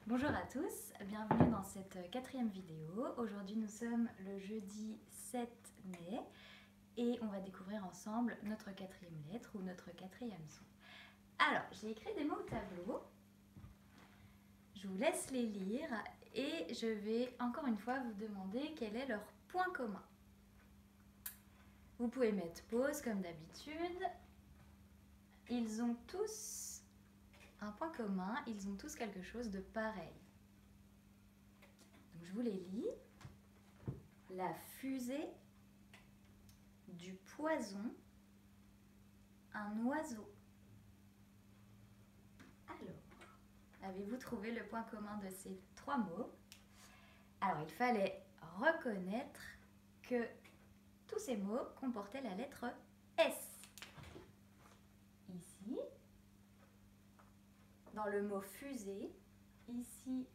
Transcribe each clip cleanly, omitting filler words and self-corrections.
Bonjour à tous, bienvenue dans cette quatrième vidéo. Aujourd'hui nous sommes le jeudi 7 mai et on va découvrir ensemble notre quatrième lettre ou notre quatrième son. Alors, j'ai écrit des mots au tableau, je vous laisse les lire et je vais encore une fois vous demander quel est leur point commun. Vous pouvez mettre pause comme d'habitude. Ils ont tous un point commun, ils ont tous quelque chose de pareil. Donc je vous les lis. La fusée, du poison, un oiseau. Alors, avez-vous trouvé le point commun de ces trois mots? Alors, il fallait reconnaître que tous ces mots comportaient la lettre S. Ici, dans le mot fusée, ici,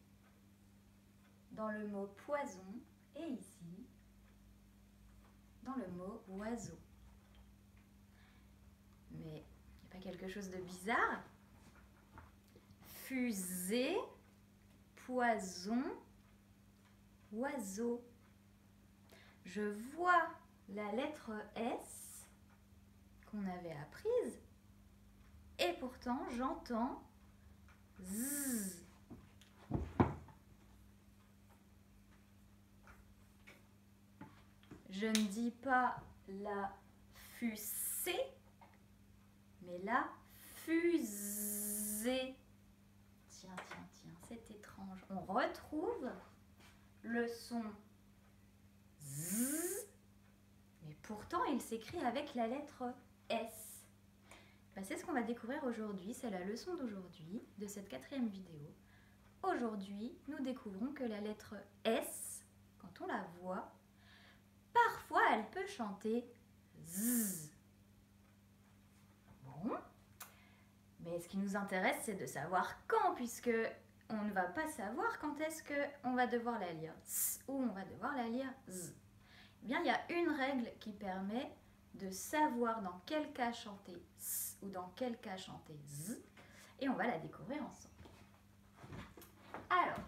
dans le mot poison, et ici, dans le mot oiseau. Mais il n'y a pas quelque chose de bizarre? Fusée, poison, oiseau. Je vois la lettre S qu'on avait apprise et pourtant j'entends Z. Je ne dis pas la fusée, mais la fusée. Tiens, c'est étrange. On retrouve le son Z, mais pourtant il s'écrit avec la lettre S. Ben, c'est ce qu'on va découvrir aujourd'hui, c'est la leçon d'aujourd'hui, de cette quatrième vidéo. Aujourd'hui, nous découvrons que la lettre S, quand on la voit, parfois elle peut chanter Z. Bon, mais ce qui nous intéresse, c'est de savoir quand, puisque on ne va pas savoir quand est-ce qu'on va devoir la lire S ou on va devoir la lire Z. Eh bien, il y a une règle qui permet de savoir dans quel cas chanter S ou dans quel cas chanter Z, et on va la découvrir ensemble. Alors,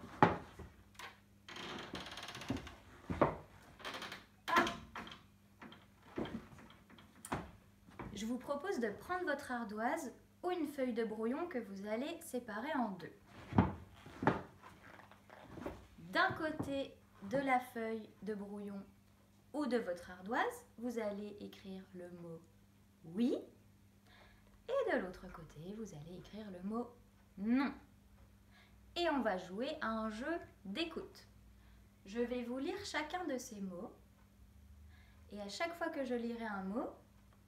je vous propose de prendre votre ardoise ou une feuille de brouillon que vous allez séparer en deux. D'un côté de la feuille de brouillon ou de votre ardoise, vous allez écrire le mot oui, et de l'autre côté, vous allez écrire le mot non. Et on va jouer à un jeu d'écoute. Je vais vous lire chacun de ces mots, et à chaque fois que je lirai un mot,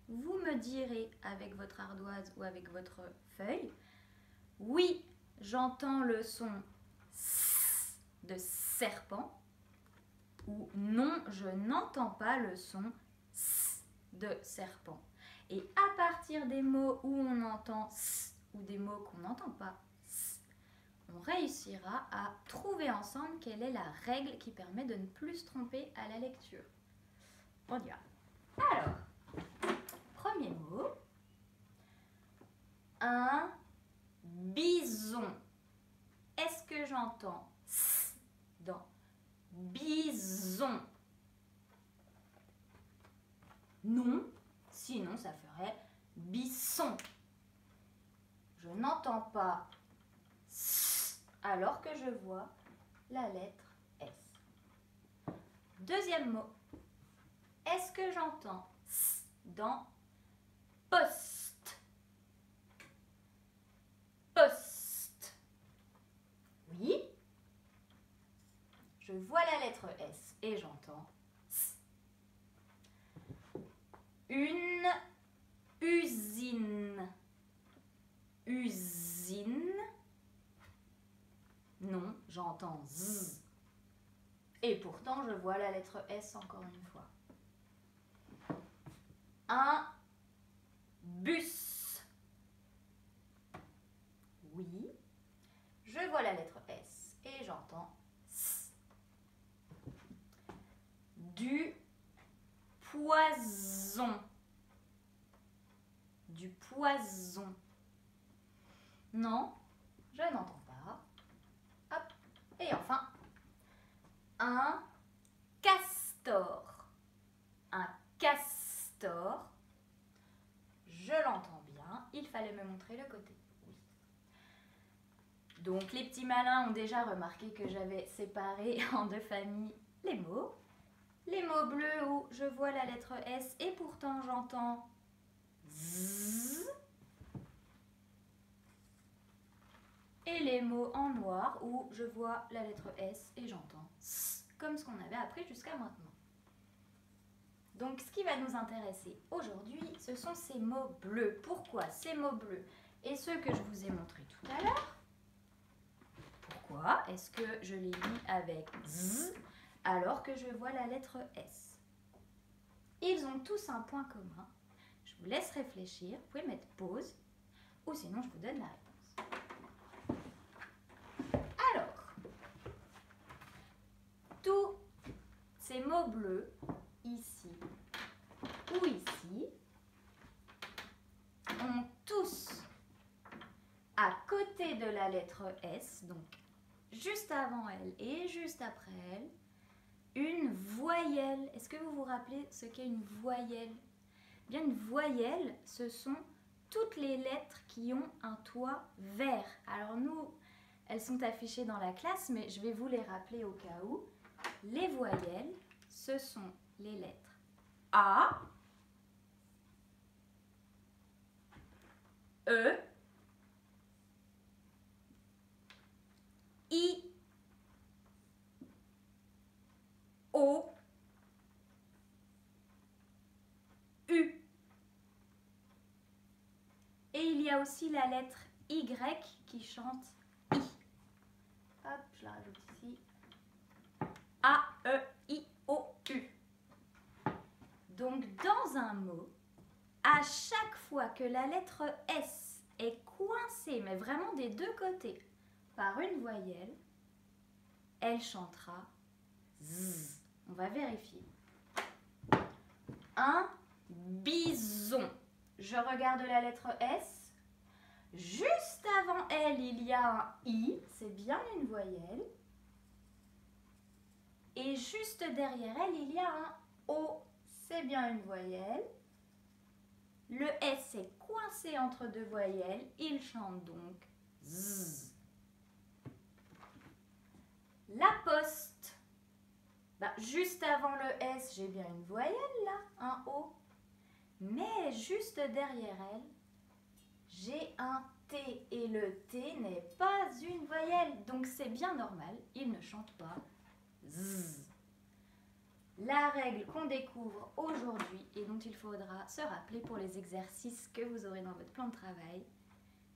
vous me direz avec votre ardoise ou avec votre feuille, oui, j'entends le son S de serpent, ou non, je n'entends pas le son S de serpent. Et à partir des mots où on entend S ou des mots qu'on n'entend pas S, on réussira à trouver ensemble quelle est la règle qui permet de ne plus se tromper à la lecture. On y va. Alors, premier mot, un bison. Est-ce que j'entends S dans bison? Non, sinon ça ferait bisson. Je n'entends pas S alors que je vois la lettre S. Deuxième mot, est-ce que j'entends S dans poste? Poste. Oui. Je vois la lettre S et j'entends S. Une usine. Usine. Non, j'entends Z. Et pourtant, je vois la lettre S encore une fois. Un bus. Oui. Je vois la lettre S et j'entends S. Du poison. Du poison. Non, je n'entends pas. Hop. Et enfin, un castor. Un castor. Je l'entends bien. Il fallait me montrer le côté. Oui. Donc, les petits malins ont déjà remarqué que j'avais séparé en deux familles les mots. Les mots bleus où je vois la lettre S et pourtant j'entends Z. Et les mots en noir où je vois la lettre S et j'entends S, comme ce qu'on avait appris jusqu'à maintenant. Donc ce qui va nous intéresser aujourd'hui, ce sont ces mots bleus. Pourquoi ces mots bleus et ceux que je vous ai montrés tout à l'heure? Pourquoi est-ce que je les lis avec Z alors que je vois la lettre S? Ils ont tous un point commun. Je vous laisse réfléchir, vous pouvez mettre pause ou sinon je vous donne la réponse. Alors, tous ces mots bleus, ici ou ici, ont tous, à côté de la lettre S, donc juste avant elle et juste après elle, une voyelle. Est-ce que vous vous rappelez ce qu'est une voyelle? Bien, une voyelle, ce sont toutes les lettres qui ont un toit vert. Alors nous, elles sont affichées dans la classe, mais je vais vous les rappeler au cas où. Les voyelles, ce sont les lettres A, E, I, O, U. Et il y a aussi la lettre Y qui chante I. Hop, je la rajoute ici. A, E, I, O, U. Donc, dans un mot, à chaque fois que la lettre S est coincée, mais vraiment des deux côtés, par une voyelle, elle chantera Z. On va vérifier. Un bison. Je regarde la lettre S. Juste avant elle, il y a un I. C'est bien une voyelle. Et juste derrière elle, il y a un O. C'est bien une voyelle. Le S est coincé entre deux voyelles. Il chante donc Z. La poste. Juste avant le S, j'ai bien une voyelle là, un O. Mais juste derrière elle, j'ai un T. Et le T n'est pas une voyelle. Donc c'est bien normal, il ne chante pas Z. La règle qu'on découvre aujourd'hui et dont il faudra se rappeler pour les exercices que vous aurez dans votre plan de travail,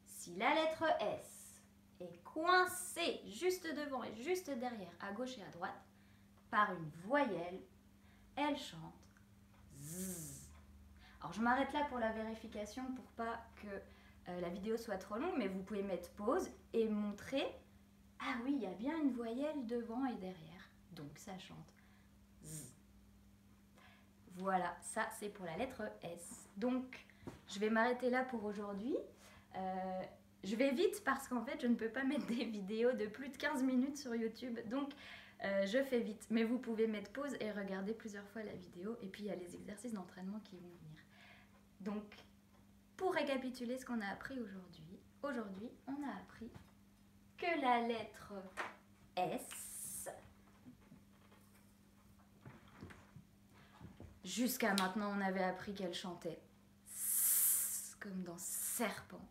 si la lettre S est coincée juste devant et juste derrière, à gauche et à droite, par une voyelle, elle chante Z. Alors je m'arrête là pour la vérification pour pas que la vidéo soit trop longue, mais vous pouvez mettre pause et montrer, ah oui, il y a bien une voyelle devant et derrière, donc ça chante Z. Voilà, ça c'est pour la lettre S. Donc je vais m'arrêter là pour aujourd'hui. Je vais vite parce qu'en fait je ne peux pas mettre des vidéos de plus de 15 minutes sur YouTube, donc je fais vite. Mais vous pouvez mettre pause et regarder plusieurs fois la vidéo, et puis il y a les exercices d'entraînement qui vont venir. Donc pour récapituler ce qu'on a appris aujourd'hui, on a appris que la lettre S, jusqu'à maintenant on avait appris qu'elle chantait S, comme dans serpent.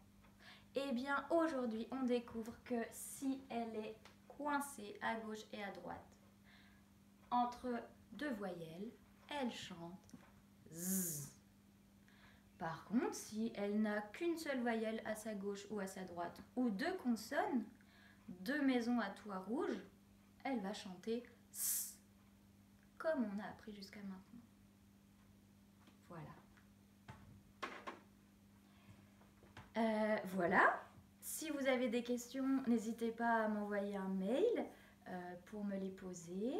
Et bien aujourd'hui on découvre que si elle est coincée à gauche et à droite entre deux voyelles, elle chante Z. Par contre, si elle n'a qu'une seule voyelle à sa gauche ou à sa droite, ou deux consonnes, deux maisons à toit rouge, elle va chanter S, comme on a appris jusqu'à maintenant. Voilà. Voilà. Si vous avez des questions, n'hésitez pas à m'envoyer un mail pour me les poser.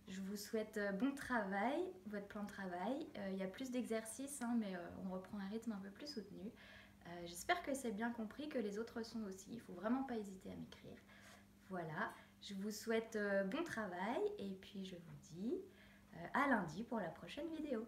Je vous souhaite bon travail, votre plan de travail. Il y a plus d'exercices, hein, mais on reprend un rythme un peu plus soutenu. J'espère que c'est bien compris, que les autres sont aussi. Il ne faut vraiment pas hésiter à m'écrire. Voilà. Je vous souhaite bon travail et puis je vous dis à lundi pour la prochaine vidéo.